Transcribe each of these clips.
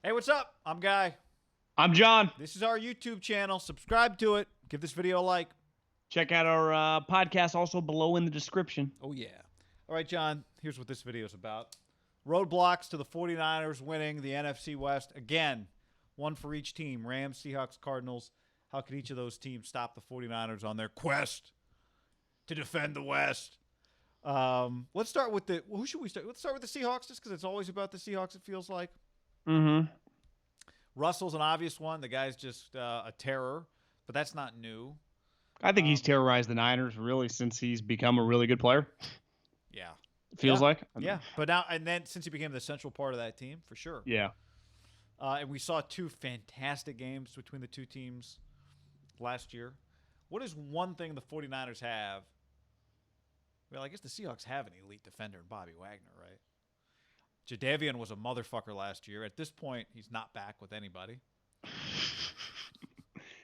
Hey, what's up? I'm Guy. I'm John. This is our YouTube channel. Subscribe to it. Give this video a like. Check out our podcast also below in the description. Oh, yeah. All right, John, here's what this video is about. Roadblocks to the 49ers winning the NFC West. Again, one for each team. Rams, Seahawks, Cardinals. How could each of those teams stop the 49ers on their quest to defend the West? Let's start with the – who should we start? Let's start with the Seahawks just because it's always about the Seahawks, it feels like. Mm-hmm. Russell's an obvious one. The guy's just a terror, but that's not new. I think he's terrorized the Niners really since he's become a really good player. Yeah. Feels like. Yeah. But now, and then since he became the central part of that team, for sure. Yeah. And we saw two fantastic games between the two teams last year. What is one thing the 49ers have? Well, I guess the Seahawks have an elite defender in Bobby Wagner, right? Jadeveon was a motherfucker last year. At this point, he's not back with anybody.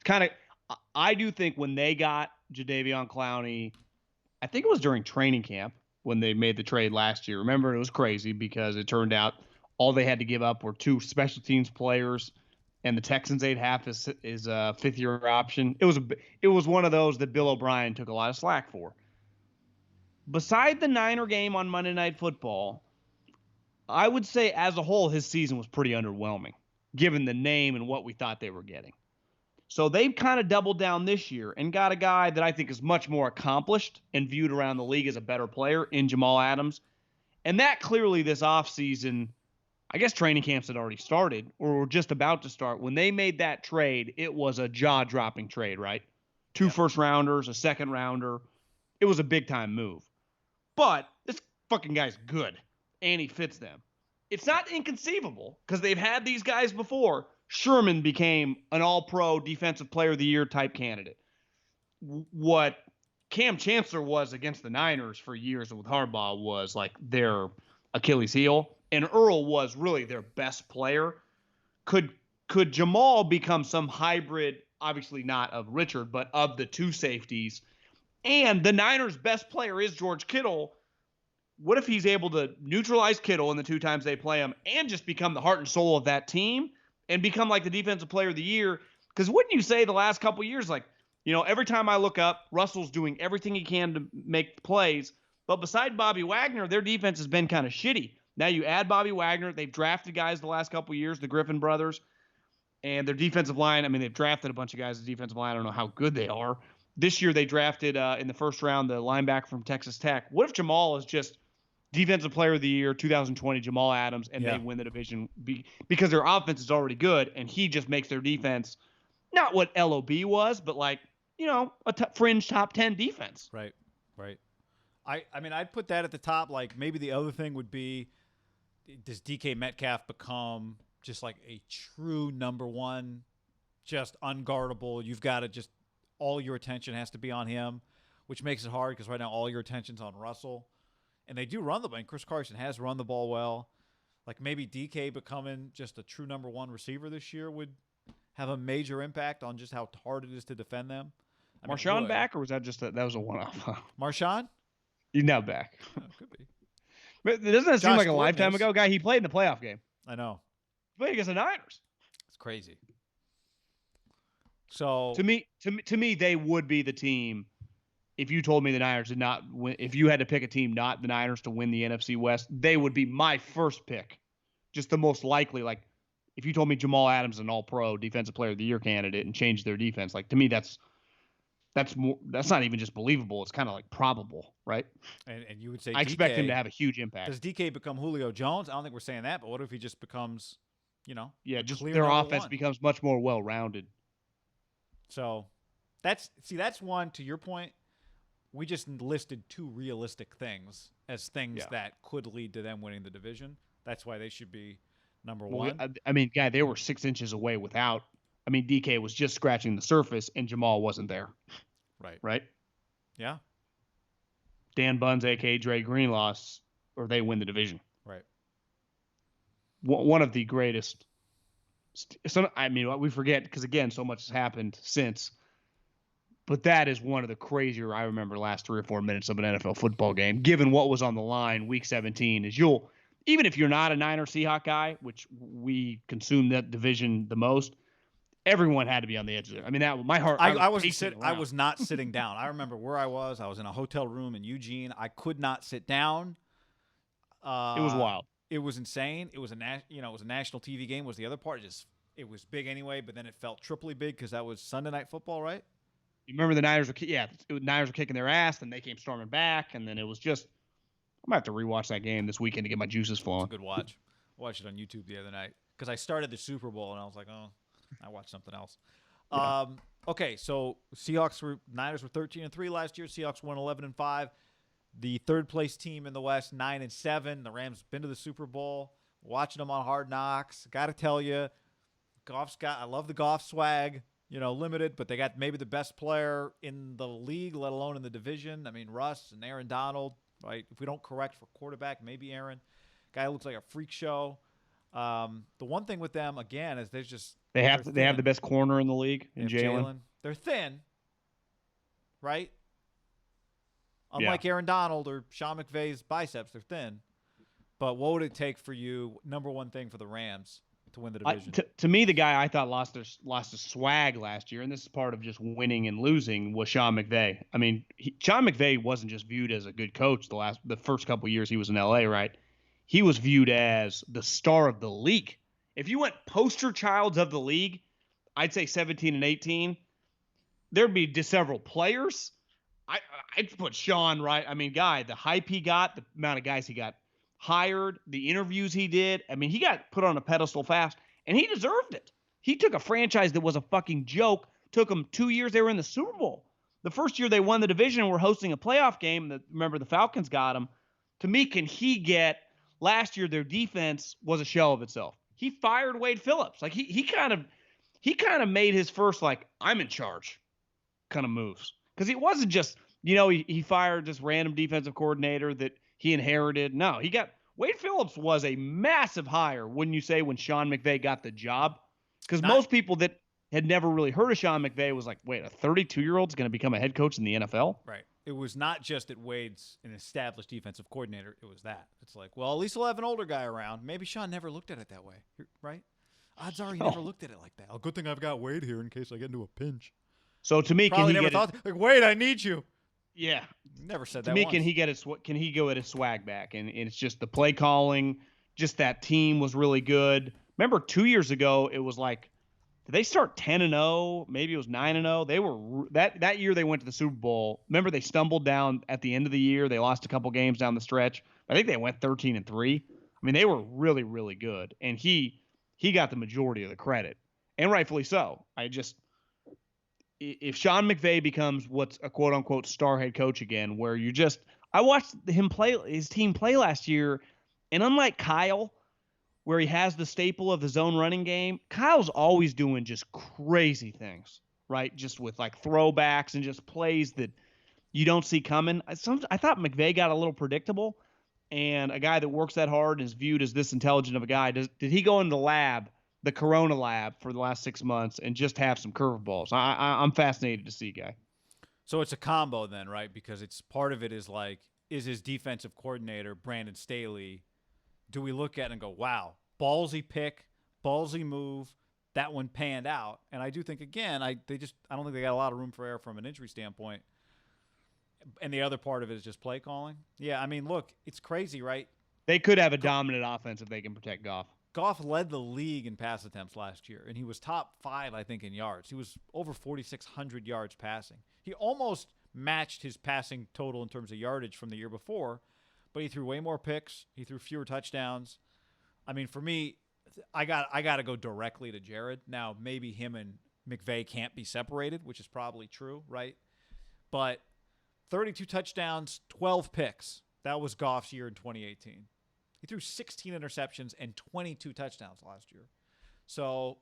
Kind of, I do think when they got Jadeveon Clowney, I think it was during training camp when they made the trade last year. Remember, it was crazy because it turned out all they had to give up were two special teams players, and the Texans ate half his fifth-year option. It was one of those that Bill O'Brien took a lot of slack for. Beside the Niner game on Monday Night Football, I would say as a whole his season was pretty underwhelming, given the name and what we thought they were getting. So they've kind of doubled down this year and got a guy that I think is much more accomplished and viewed around the league as a better player in Jamal Adams. And that clearly this offseason, I guess training camps had already started or were just about to start. When they made that trade, it was a jaw-dropping trade, right? Two first-rounders, a second-rounder. It was a big-time move. But this fucking guy's good, and he fits them. It's not inconceivable because they've had these guys before. Sherman became an all-pro defensive player of the year type candidate. What Cam Chancellor was against the Niners for years with Harbaugh was like their Achilles heel, and Earl was really their best player. Could Jamal become some hybrid, obviously not of Richard, but of the two safeties? And the Niners' best player is George Kittle. What if he's able to neutralize Kittle in the two times they play him and just become the heart and soul of that team and become like the defensive player of the year? Because wouldn't you say the last couple of years, like, you know, every time I look up, Russell's doing everything he can to make plays. But beside Bobby Wagner, their defense has been kind of shitty. Now you add Bobby Wagner. They've drafted guys the last couple of years, the Griffin brothers, and their defensive line. I mean, they've drafted a bunch of guys. The defensive line, I don't know how good they are. This year they drafted in the first round the linebacker from Texas Tech. What if Jamal is just defensive player of the year 2020 Jamal Adams and they win the division because their offense is already good and he just makes their defense not what LOB was, but like, you know, a fringe top 10 defense. Right. I mean, I'd put that at the top. Like maybe the other thing would be, does DK Metcalf become just like a true number one, just unguardable? You've got to just all your attention has to be on him, which makes it hard because right now all your attention's on Russell. And they do run the ball. And Chris Carson has run the ball well. Like maybe DK becoming just a true number one receiver this year would have a major impact on just how hard it is to defend them. Marshawn back, or was that just that was a one-off? Marshawn? He's now back. Could be. But doesn't that seem like a Gordon lifetime ago? Guy, he played in the playoff game. I know. He played against the Niners. It's crazy. So to me, they would be the team. If you told me the Niners did not win, if you had to pick a team not the Niners to win the NFC West, they would be my first pick. Just the most likely. Like if you told me Jamal Adams is an all-pro defensive player of the year candidate and changed their defense, like to me that's not even just believable. It's kind of like probable, right? And you would say I expect him to have a huge impact. Does DK become Julio Jones? I don't think we're saying that, but what if he just becomes, you know, just their offense becomes much more well-rounded. So that's one, to your point, we just listed two realistic things as things that could lead to them winning the division. That's why they should be number one. I mean, guy, they were 6 inches away without. I mean, DK was just scratching the surface, and Jamal wasn't there. Right? Yeah. Dan Buns, a.k.a. Dre Greenlaw, or they win the division. Right. One of the greatest. I mean, we forget because, again, so much has happened since. But that is one of the crazier, I remember, last 3 or 4 minutes of an NFL football game, given what was on the line week 17, is even if you're not a Niner Seahawk guy, which we consume that division the most, everyone had to be on the edge of it. I mean, that my heart. I was not sitting down. I remember where I was. I was in a hotel room in Eugene. I could not sit down. It was wild. It was insane. It was a national TV game. Was the other part? It was big anyway, but then it felt triply big because that was Sunday Night Football, right? You remember the Niners Niners were kicking their ass, and they came storming back, and then it was just. I'm gonna have to rewatch that game this weekend to get my juices flowing. It's a good watch. I watched it on YouTube the other night because I started the Super Bowl and I was like, oh, I watched something else. Yeah. Okay, so Niners were 13-3 last year. Seahawks won 11-5. The third place team in the West, 9-7. The Rams been to the Super Bowl. Watching them on Hard Knocks. Got to tell you, I love the Goff swag. Limited, but they got maybe the best player in the league, let alone in the division. I mean, Russ and Aaron Donald. Right, if we don't correct for quarterback, maybe Aaron. Guy looks like a freak show. The one thing with them again is they have the best corner in the league in Jalen. They're thin, right? Unlike Aaron Donald or Sean McVay's biceps, they're thin. But what would it take for you? Number one thing for the Rams to win the division. To me, the guy I thought lost his swag last year, and this is part of just winning and losing, was Sean McVay. I mean, Sean McVay wasn't just viewed as a good coach the first couple of years he was in LA, right? He was viewed as the star of the league. If you went poster childs of the league, I'd say 17 and 18. There'd be several players. I'd put Sean right. I mean, the hype he got, the amount of guys he got hired, the interviews he did. I mean, he got put on a pedestal fast, and he deserved it. He took a franchise that was a fucking joke, took them 2 years. They were in the Super Bowl. The first year they won the division and were hosting a playoff game. Remember, the Falcons got him. To me, last year their defense was a shell of itself. He fired Wade Phillips. Like he kind of made his first I'm in charge kind of moves. Because it wasn't just, he fired this random defensive coordinator that he inherited. No, Wade Phillips was a massive hire, wouldn't you say, when Sean McVay got the job? Because most people that had never really heard of Sean McVay was like, wait, a 32-year-old's going to become a head coach in the NFL? Right. It was not just that Wade's an established defensive coordinator. It was that. It's like, well, at least we'll have an older guy around. Maybe Sean never looked at it that way, right? Odds are he never looked at it like that. Oh, good thing I've got Wade here in case I get into a pinch. So to me, probably never thought, Wade, I need you. Yeah. Never said that to me, once. Can he go at his swag back? And it's just the play calling, just that team was really good. Remember 2 years ago, it was like, did they start 10-0? Maybe it was 9-0. They were that year they went to the Super Bowl. Remember they stumbled down at the end of the year. They lost a couple games down the stretch. I think they went 13-3. I mean, they were really, really good. And he got the majority of the credit, and rightfully so. If Sean McVay becomes what's a quote unquote star head coach again, where I watched his team play last year, and unlike Kyle, where he has the staple of the zone running game, Kyle's always doing just crazy things, right? Just with throwbacks and just plays that you don't see coming. I thought McVay got a little predictable, and a guy that works that hard and is viewed as this intelligent of a guy, did he go into the Corona lab for the last 6 months and just have some curveballs? I'm fascinated to see, Guy. So it's a combo then, right? Because it's part of it is his defensive coordinator, Brandon Staley, do we look at it and go, wow, ballsy pick, ballsy move, that one panned out? And I do think, again, I don't think they got a lot of room for error from an injury standpoint. And the other part of it is just play calling. Yeah, I mean, look, it's crazy, right? They could have a dominant offense if they can protect Goff. Goff led the league in pass attempts last year, and he was top 5, I think, in yards. He was over 4,600 yards passing. He almost matched his passing total in terms of yardage from the year before, but he threw way more picks. He threw fewer touchdowns. I mean, for me, I got to go directly to Jared. Now, maybe him and McVay can't be separated, which is probably true, right? But 32 touchdowns, 12 picks. That was Goff's year in 2018. He threw 16 interceptions and 22 touchdowns last year. So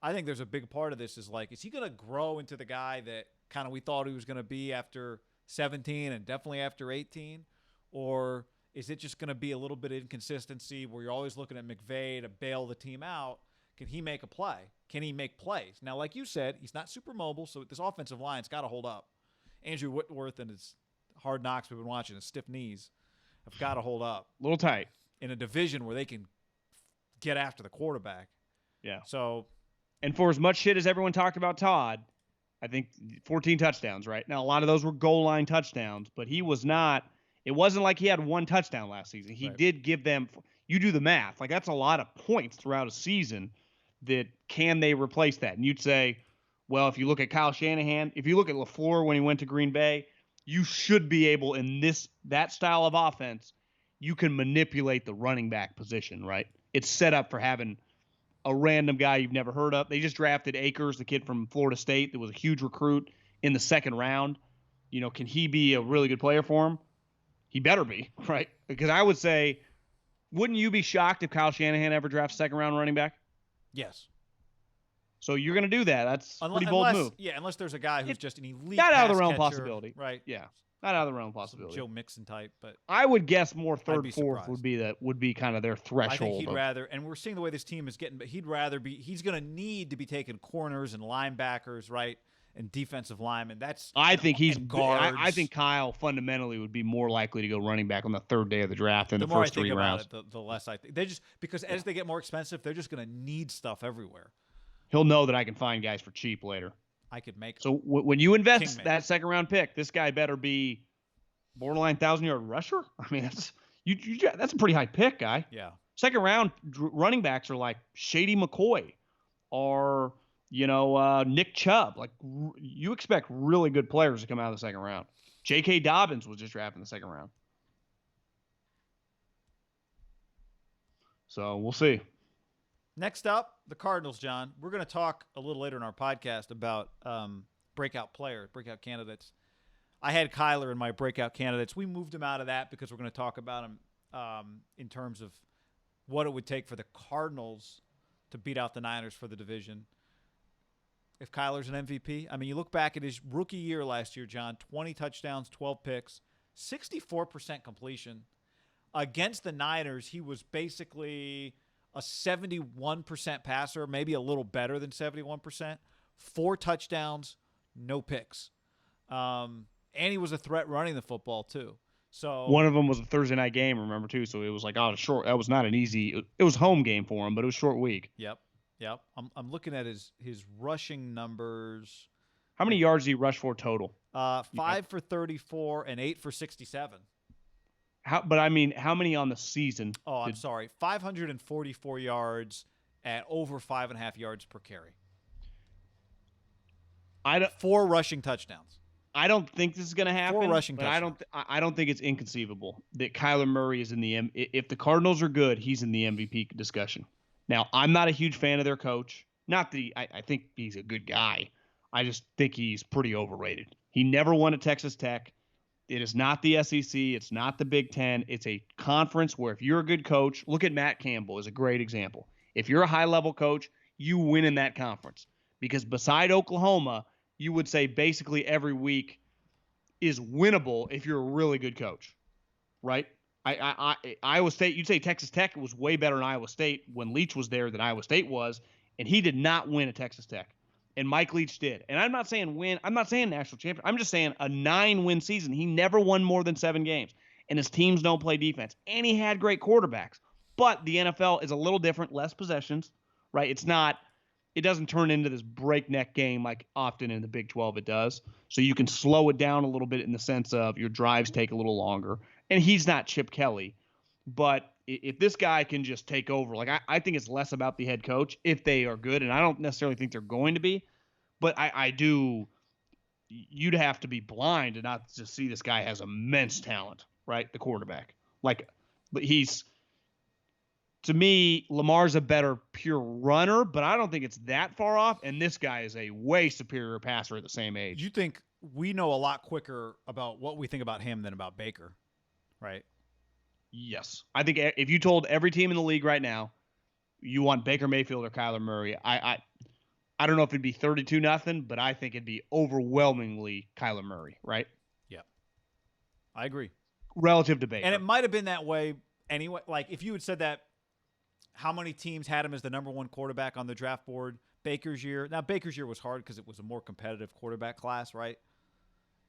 I think there's a big part of this is is he going to grow into the guy that kind of we thought he was going to be after 17 and definitely after 18? Or is it just going to be a little bit of inconsistency where you're always looking at McVay to bail the team out? Can he make a play? Can he make plays? Now, like you said, he's not super mobile, so this offensive line's got to hold up. Andrew Whitworth and his Hard Knocks we've been watching, his stiff knees, have got to hold up. A little tight. in a division where they can get after the quarterback. Yeah. So, and for as much shit as everyone talked about Todd, I think 14 touchdowns, right? Now, a lot of those were goal line touchdowns, but he was not – it wasn't like he had one touchdown last season. He did give them – you do the math. Like, that's a lot of points throughout a season that can they replace that? And you'd say, well, if you look at Kyle Shanahan, if you look at LaFleur when he went to Green Bay, you should be able in that style of offense, you can manipulate the running back position, right? It's set up for having – a random guy you've never heard of. They just drafted Akers, the kid from Florida State that was a huge recruit in the second round. You know, can he be a really good player for him? He better be, right? Because I would say, wouldn't you be shocked if Kyle Shanahan ever drafts second-round running back? Yes. So you're going to do that. That's a pretty bold move. Yeah, unless there's a guy who's just an elite not out of pass the realm catcher, possibility. Right. Yeah. Not out of the realm possibility. Joe Mixon type, but I would guess more third, fourth surprised. would be kind of their threshold. I think he'd rather, and we're seeing the way this team is getting, but he's going to need to be taking corners and linebackers, right, and defensive linemen. I think Kyle fundamentally would be more likely to go running back on the third day of the draft than the first 3 rounds. The less I think. Because as they get more expensive, they're just going to need stuff everywhere. He'll know that I can find guys for cheap later. I could make. So when you invest that second round pick, this guy better be borderline 1,000-yard rusher. I mean, that's a pretty high pick, guy. Yeah. Second round running backs are like Shady McCoy or Nick Chubb. Like you expect really good players to come out of the second round. J.K. Dobbins was just drafted in the second round. So we'll see. Next up, the Cardinals, John. We're going to talk a little later in our podcast about breakout candidates. I had Kyler in my breakout candidates. We moved him out of that because we're going to talk about him in terms of what it would take for the Cardinals to beat out the Niners for the division. If Kyler's an MVP, I mean, you look back at his rookie year last year, John, 20 touchdowns, 12 picks, 64% completion. Against the Niners, he was basically a 71% passer, maybe a little better than 71%. 4 touchdowns, no picks. And he was a threat running the football too. So one of them was a Thursday night game, remember too. So it was like short. That was not an easy. It was home game for him, but it was short week. Yep. I'm looking at his rushing numbers. How many yards did he rush for total? 5 for 34 and 8 for 67. How many on the season? Oh, I'm sorry. 544 yards at over 5.5 yards per carry. 4 rushing touchdowns. I don't think this is going to happen. 4 rushing but touchdowns. I don't think it's inconceivable that Kyler Murray is in the if the Cardinals are good, he's in the MVP discussion. Now, I'm not a huge fan of their coach. Not that I think he's a good guy. I just think he's pretty overrated. He never won at Texas Tech. It is not the SEC. It's not the Big Ten. It's a conference where if you're a good coach, look at Matt Campbell is a great example. If you're a high-level coach, you win in that conference. Because beside Oklahoma, you would say basically every week is winnable if you're a really good coach, right? Iowa State, you'd say Texas Tech was way better than Iowa State when Leach was there than Iowa State was, and he did not win at Texas Tech. And Mike Leach did. And I'm not saying win. I'm not saying national champion. I'm just saying a 9-win season. He never won more than 7 games. And his teams don't play defense. And he had great quarterbacks. But the NFL is a little different, less possessions, right? It doesn't turn into this breakneck game like often in the Big 12 it does. So you can slow it down a little bit in the sense of your drives take a little longer. And he's not Chip Kelly. But if this guy can just take over, like I think it's less about the head coach if they are good. And I don't necessarily think they're going to be. But I do – you'd have to be blind to not to see this guy has immense talent, right, the quarterback. Like he's – to me, Lamar's a better pure runner, but I don't think it's that far off. And this guy is a way superior passer at the same age. You think we know a lot quicker about what we think about him than about Baker, right? Yes. I think if you told every team in the league right now you want Baker Mayfield or Kyler Murray, I don't know if it'd be 32-0, but I think it'd be overwhelmingly Kyler Murray, right? Yeah. I agree. Relative to Baker. And it might have been that way anyway. Like, if you had said that, how many teams had him as the number 1 quarterback on the draft board Baker's year? Now, Baker's year was hard because it was a more competitive quarterback class, right?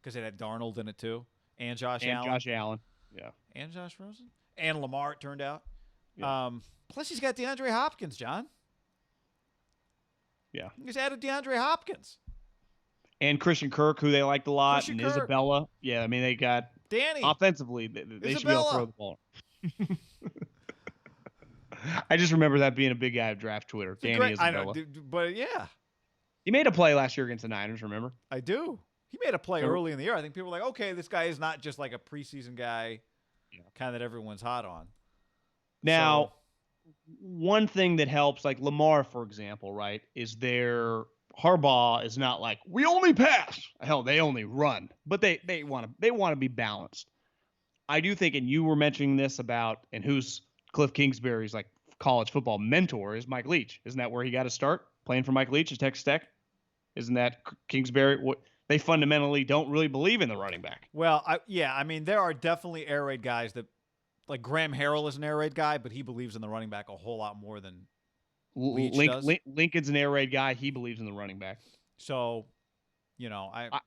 Because it had Darnold in it, too. And Josh Allen. Josh Allen. Yeah. And Josh Rosen. And Lamar, it turned out. Yeah. Plus, he's got DeAndre Hopkins, John. Yeah. He's added DeAndre Hopkins. And Christian Kirk, who they liked a lot, Christian and Kirk. Isabella. Yeah, I mean, they got Danny. Offensively, they should be able to throw Isabella. the ball. I just remember that being a big guy of draft Twitter. Danny Isabella. I know, but yeah. He made a play last year against the Niners, remember? I do. He made a play early in the year. I think people were like, okay, this guy is not just like a preseason guy, kind of that everyone's hot on. Now, one thing that helps, like Lamar, for example, right, is Harbaugh is not like, we only pass. Hell, they only run. But they want to be balanced. I do think, and you were mentioning this about, and who's Cliff Kingsbury's like college football mentor is Mike Leach. Isn't that where he got to start? Playing for Mike Leach at Texas Tech? Isn't that Kingsbury? They fundamentally don't really believe in the running back. Well, I mean, there are definitely air raid guys that, like Graham Harrell is an air raid guy, but he believes in the running back a whole lot more than Leach does. Lincoln's an air raid guy. He believes in the running back. So,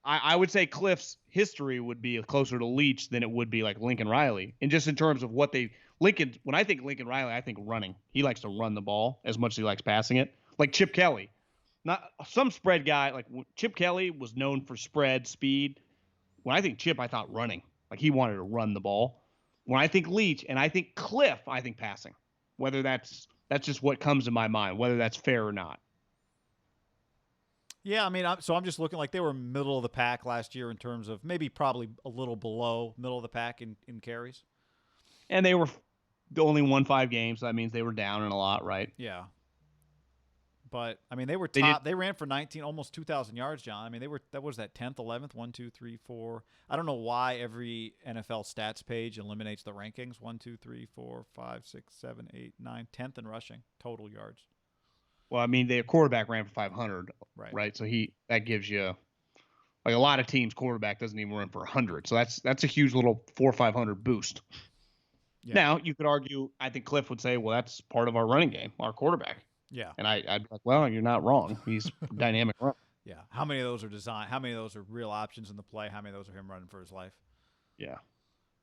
I would say Cliff's history would be closer to Leach than it would be like Lincoln Riley. And just in terms of when I think Lincoln Riley, I think running. He likes to run the ball as much as he likes passing it. Like Chip Kelly. Not some spread guy. Like Chip Kelly was known for spread, speed. When I think Chip, I thought running. Like he wanted to run the ball. When I think Leach and I think Cliff, I think passing. Whether that's just what comes to my mind, whether that's fair or not. Yeah, I mean, I'm just looking like they were middle of the pack last year in terms of maybe probably a little below middle of the pack in carries. And they only won 5 games. So that means they were down in a lot, right? Yeah. But, I mean, they were top. They ran for 19, almost 2,000 yards, John. I mean, that was that 10th, 11th, 1, 2, 3, 4. I don't know why every NFL stats page eliminates the rankings. 1, 2, 3, 4, 5, 6, 7, 8, 9, 10th in rushing, total yards. Well, I mean, their quarterback ran for 500, right? So that gives you, like a lot of teams, quarterback doesn't even run for 100. So that's a huge little 400 or 500 boost. Yeah. Now, you could argue, I think Cliff would say, well, that's part of our running game, our quarterback. Yeah. And I'd be like, well, you're not wrong. He's dynamic run. Yeah. How many of those are designed? How many of those are real options in the play? How many of those are him running for his life? Yeah.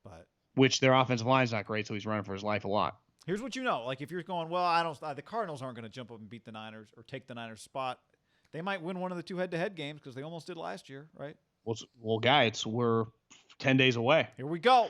But which their offensive line's not great, so he's running for his life a lot. Here's what you know. Like if you're going, well, the Cardinals aren't going to jump up and beat the Niners or take the Niners spot. They might win one of the 2 head-to-head games because they almost did last year, right? Well, guys, we're 10 days away. Here we go.